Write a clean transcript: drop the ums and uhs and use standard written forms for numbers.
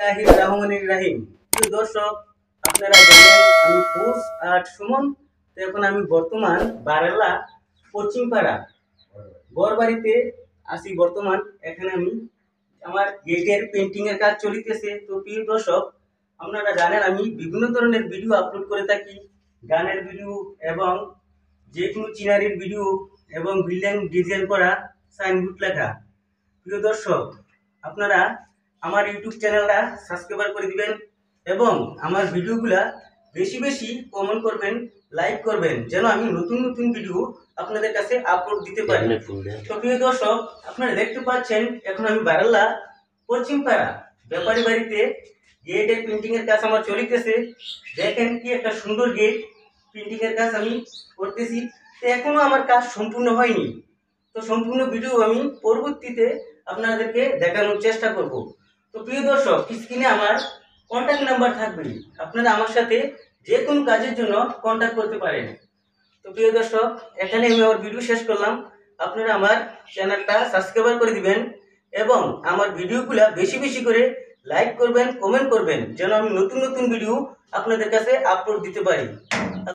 রহমানির রাহিম। প্রিয় দর্শক, আপনারা জানেন আমি কোচ আর সুমন। তো এখন আমি বর্তমান বারেলা পশ্চিমপাড়া গড়বাড়িতে আছি বর্তমান। এখানে আমি আমার গেটের পেন্টিং এর কাজ চলিতেছে। তো প্রিয় দর্শক, আপনারা জানেন আমি বিভিন্ন ধরনের ভিডিও আপলোড করে থাকি, গানের ভিডিও এবং যে কোনো চিনারির ভিডিও এবং বিল্ডিং ডিজাইন করা, সাইনবোর্ড লেখা। প্রিয় দর্শক, আপনারা আমার ইউটিউব চ্যানেলটা সাবস্ক্রাইব করে দিবেন এবং আমার ভিডিওগুলা বেশি বেশি কমেন্ট করবেন, লাইক করবেন, যেন আমি নতুন নতুন ভিডিও আপনাদের কাছে আপলোড দিতে পারি। তো প্রিয় দর্শক, আপনারা দেখতে পাচ্ছেন এখন আমি বারাল্লা পশ্চিমপাড়া ব্যাপারী বাড়িতে গেটের প্রিন্টিং এর কাজ আমার চলিতেছে। দেখেন কি একটা সুন্দর গেট প্রিন্টিং এর কাজ আমি করতেছি। তো এখনো আমার কাজ সম্পূর্ণ হয়নি। তো সম্পূর্ণ ভিডিও আমি পরবর্তীতে আপনাদেরকে দেখানোর চেষ্টা করব। তো প্রিয় দর্শক, স্ক্রিনে আমার কন্ট্যাক্ট নাম্বার থাকবে, আপনারা আমার সাথে যে কোনো কাজের জন্য কন্ট্যাক্ট করতে পারেন। তো প্রিয় দর্শক, এখানে আমি আমার ভিডিও শেষ করলাম। আপনারা আমার চ্যানেলটা সাবস্ক্রাইব করে দিবেন এবং আমার ভিডিওগুলো বেশি বেশি করে লাইক করবেন, কমেন্ট করবেন, যেন আমি নতুন নতুন ভিডিও আপনাদের কাছে আপলোড দিতে পারি।